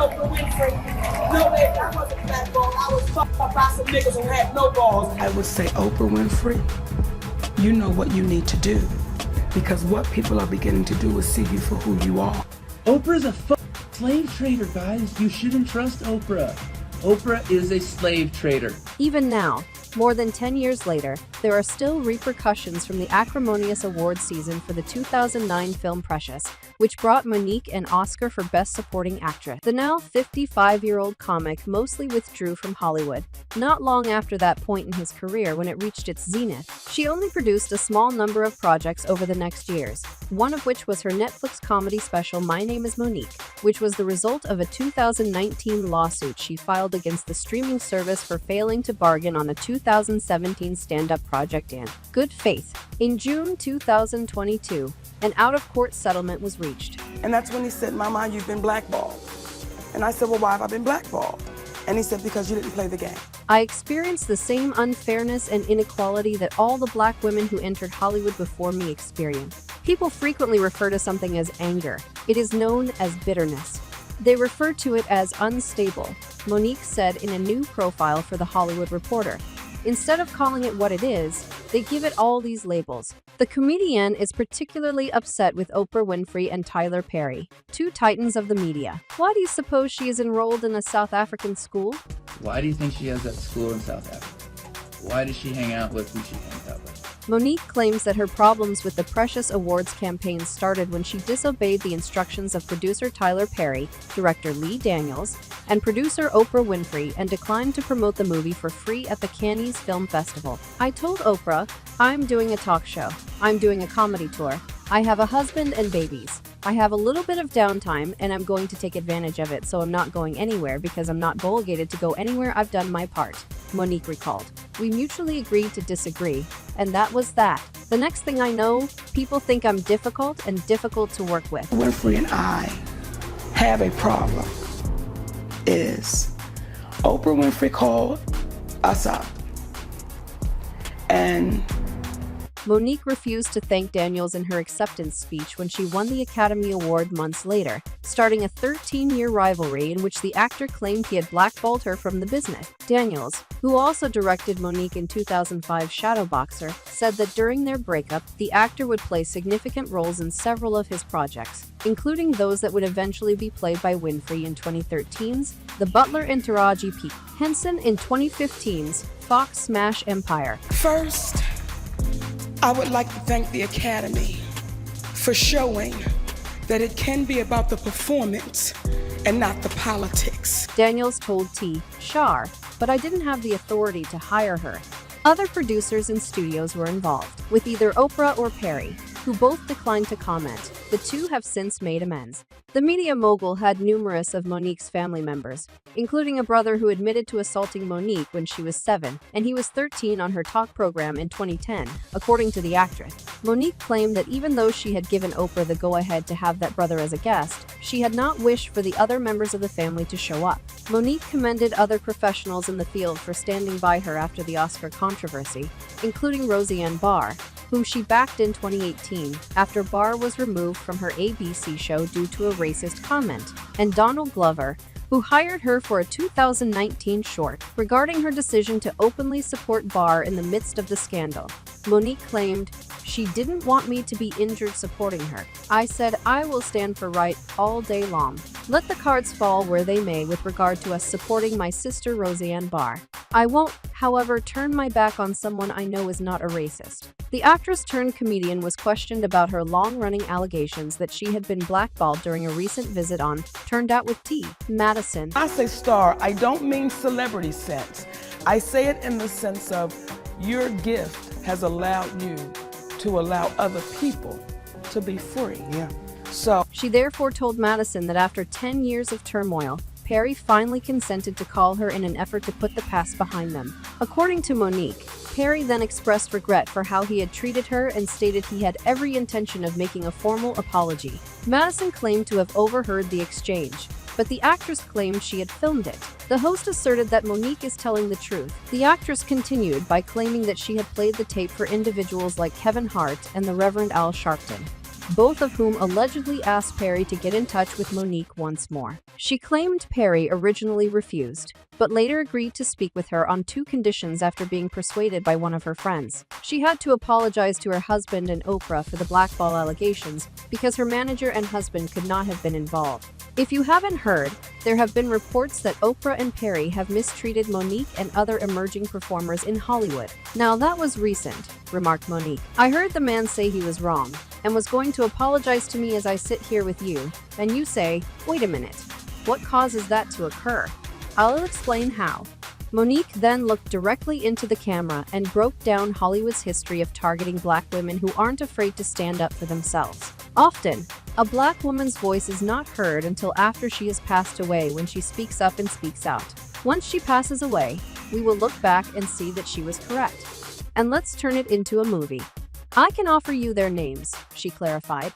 Oprah Winfrey. No, baby, I wasn't blackballed. I was fucked up by some niggas who had no balls. I would say, Oprah Winfrey, you know what you need to do. Because what people are beginning to do is see you for who you are. Oprah's a slave trader, guys. You shouldn't trust Oprah. Oprah is a slave trader. Even now, more than 10 years later, there are still repercussions from the acrimonious awards season for the 2009 film Precious, which brought Monique an Oscar for Best Supporting Actress. The now 55-year-old comic mostly withdrew from Hollywood, not long after that point in his career when it reached its zenith. She only produced a small number of projects over the next years, one of which was her Netflix comedy special My Name is Monique, which was the result of a 2019 lawsuit she filed against the streaming service for failing to bargain on a 2017 stand-up project in good faith. In June 2022, an out-of-court settlement was reached. And that's when he said, Mama, you've been blackballed. And I said, well, why have I been blackballed? And he said, because you didn't play the game. I experienced the same unfairness and inequality that all the black women who entered Hollywood before me experienced. People frequently refer to something as anger. It is known as bitterness. They refer to it as unstable, Monique said in a new profile for The Hollywood Reporter. Instead of calling it what it is, they give it all these labels. The comedian is particularly upset with Oprah Winfrey and Tyler Perry, two titans of the media. Why do you suppose she is enrolled in a South African school? Why do you think she has that school in South Africa? Why does she hang out with who she hangs out with? Monique claims that her problems with the Precious Awards campaign started when she disobeyed the instructions of producer Tyler Perry, director Lee Daniels, and producer Oprah Winfrey and declined to promote the movie for free at the Cannes Film Festival. I told Oprah, I'm doing a talk show. I'm doing a comedy tour. I have a husband and babies. I have a little bit of downtime and I'm going to take advantage of it, so I'm not going anywhere because I'm not obligated to go anywhere. I've done my part, Monique recalled. We mutually agreed to disagree, and that was that. The next thing I know, people think I'm difficult and difficult to work with. Winfrey and I have a problem. Is Oprah Winfrey called us up and Monique refused to thank Daniels in her acceptance speech when she won the Academy Award months later, starting a 13-year rivalry in which the actor claimed he had blackballed her from the business. Daniels, who also directed Monique in 2005's Shadowboxer, said that during their breakup, the actor would play significant roles in several of his projects, including those that would eventually be played by Winfrey in 2013's The Butler and Taraji P. Henson in 2015's Fox smash Empire. First, I would like to thank the Academy for showing that it can be about the performance and not the politics. Daniels told T. Shar, but I didn't have the authority to hire her. Other producers and studios were involved, with either Oprah or Perry, who both declined to comment. The two have since made amends. The media mogul had numerous of Monique's family members, including a brother who admitted to assaulting Monique when she was 7, and he was 13 on her talk program in 2010, according to the actress. Monique claimed that even though she had given Oprah the go-ahead to have that brother as a guest, she had not wished for the other members of the family to show up. Monique commended other professionals in the field for standing by her after the Oscar controversy, including Roseanne Barr, whom she backed in 2018 after Barr was removed from her ABC show due to a racist comment, and Donald Glover, who hired her for a 2019 short regarding her decision to openly support Barr in the midst of the scandal. Monique claimed, "She didn't want me to be injured supporting her. I said I will stand for right all day long. Let the cards fall where they may with regard to us supporting my sister Roseanne Barr. I won't, however, turn my back on someone I know is not a racist." The actress-turned-comedian was questioned about her long-running allegations that she had been blackballed during a recent visit on Turned Out with T. Madison. I say star, I don't mean celebrity sense. I say it in the sense of your gift has allowed you to allow other people to be free. Yeah. So she therefore told Madison that after 10 years of turmoil, Perry finally consented to call her in an effort to put the past behind them. According to Monique, Perry then expressed regret for how he had treated her and stated he had every intention of making a formal apology. Madison claimed to have overheard the exchange, but the actress claimed she had filmed it. The host asserted that Monique is telling the truth. The actress continued by claiming that she had played the tape for individuals like Kevin Hart and the Reverend Al Sharpton. both of whom allegedly asked Perry to get in touch with Monique once more. She claimed Perry originally refused, but later agreed to speak with her on 2 conditions after being persuaded by one of her friends. She had to apologize to her husband and Oprah for the blackball allegations because her manager and husband could not have been involved. If you haven't heard, there have been reports that Oprah and Perry have mistreated Monique and other emerging performers in Hollywood. Now that was recent, remarked Monique. I heard the man say he was wrong and was going to apologize to me as I sit here with you, and you say, wait a minute, what causes that to occur? I'll explain how. Monique then looked directly into the camera and broke down Hollywood's history of targeting Black women who aren't afraid to stand up for themselves. Often, a Black woman's voice is not heard until after she has passed away when she speaks up and speaks out. Once she passes away, we will look back and see that she was correct. And let's turn it into a movie. I can offer you their names, she clarified.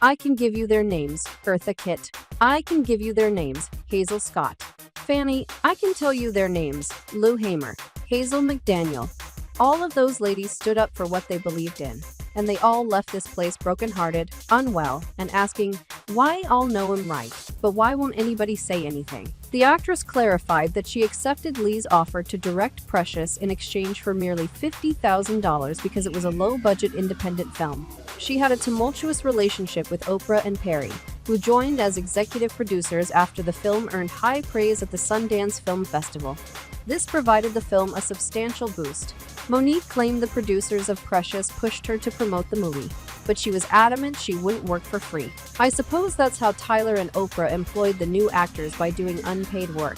I can give you their names, Eartha Kitt. I can give you their names, Hazel Scott. Fanny, I can tell you their names, Lou Hamer, Hazel McDaniel. All of those ladies stood up for what they believed in, and they all left this place brokenhearted, unwell, and asking, why all know I'm right, but why won't anybody say anything? The actress clarified that she accepted Lee's offer to direct Precious in exchange for merely $50,000 because it was a low-budget independent film. She had a tumultuous relationship with Oprah and Perry, who joined as executive producers after the film earned high praise at the Sundance Film Festival. This provided the film a substantial boost. Monique claimed the producers of Precious pushed her to promote the movie, but she was adamant she wouldn't work for free. I suppose that's how Tyler and Oprah employed the new actors, by doing unpaid work.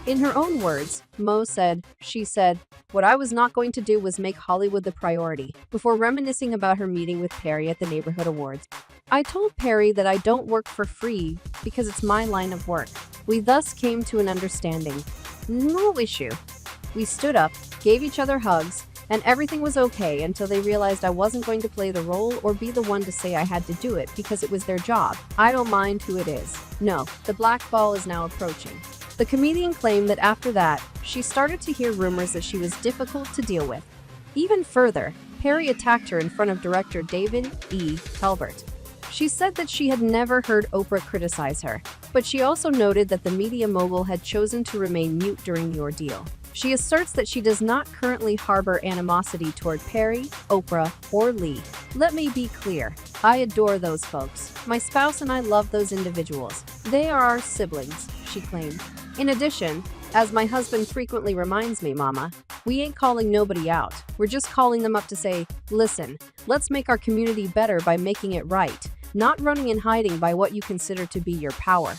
In her own words, Mo said, she said, what I was not going to do was make Hollywood the priority, before reminiscing about her meeting with Perry at the Neighborhood Awards. I told Perry that I don't work for free because it's my line of work. We thus came to an understanding. No issue. We stood up, gave each other hugs, and everything was okay until they realized I wasn't going to play the role or be the one to say I had to do it because it was their job. I don't mind who it is. No, the blackball is now approaching. The comedian claimed that after that, she started to hear rumors that she was difficult to deal with. Even further, Perry attacked her in front of director David E. Talbert. She said that she had never heard Oprah criticize her, but she also noted that the media mogul had chosen to remain mute during the ordeal. She asserts that she does not currently harbor animosity toward Perry, Oprah, or Lee. Let me be clear. I adore those folks. My spouse and I love those individuals. They are our siblings, she claimed. In addition, as my husband frequently reminds me, Mama, we ain't calling nobody out. We're just calling them up to say, listen, let's make our community better by making it right, not running and hiding by what you consider to be your power.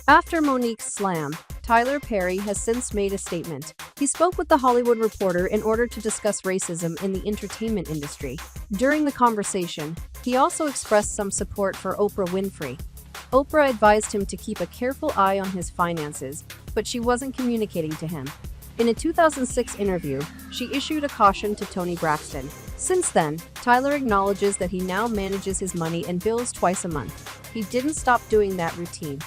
After Monique's slam, Tyler Perry has since made a statement. He spoke with The Hollywood Reporter in order to discuss racism in the entertainment industry. During the conversation, he also expressed some support for Oprah Winfrey. Oprah advised him to keep a careful eye on his finances, but she wasn't communicating to him. In a 2006 interview, she issued a caution to Toni Braxton. Since then, Tyler acknowledges that he now manages his money and bills twice a month. He didn't stop doing that routine.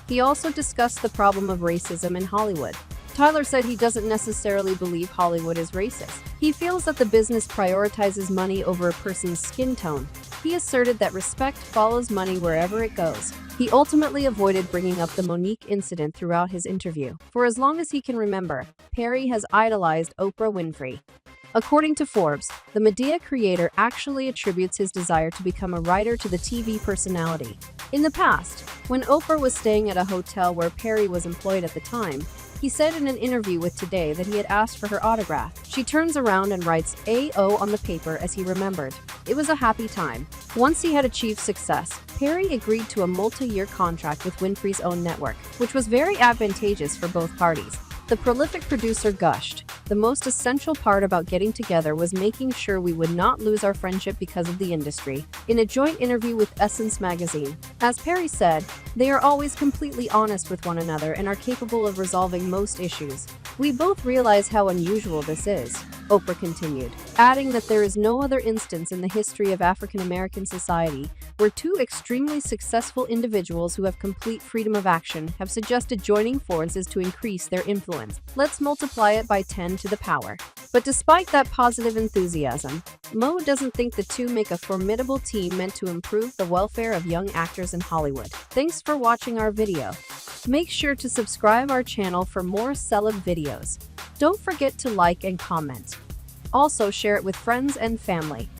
He also discussed the problem of racism in Hollywood. Tyler said he doesn't necessarily believe Hollywood is racist. He feels that the business prioritizes money over a person's skin tone. He asserted that respect follows money wherever it goes. He ultimately avoided bringing up the Monique incident throughout his interview. For as long as he can remember, Perry has idolized Oprah Winfrey. According to Forbes, the Medea creator actually attributes his desire to become a writer to the TV personality. In the past, when Oprah was staying at a hotel where Perry was employed at the time, he said in an interview with Today that he had asked for her autograph. She turns around and writes AO on the paper as he remembered. It was a happy time. Once he had achieved success, Perry agreed to a multi-year contract with Winfrey's own network, which was very advantageous for both parties. The prolific producer gushed. The most essential part about getting together was making sure we would not lose our friendship because of the industry. In a joint interview with Essence magazine, as Perry said, they are always completely honest with one another and are capable of resolving most issues. We both realize how unusual this is, Oprah continued, adding that there is no other instance in the history of African American society where two extremely successful individuals who have complete freedom of action have suggested joining forces to increase their influence. Let's multiply it by 10 to the power. But despite that positive enthusiasm, Mo doesn't think the two make a formidable team meant to improve the welfare of young actors in Hollywood. Thanks for watching our video. Make sure to subscribe our channel for more celeb videos. Don't forget to like and comment. Also share it with friends and family.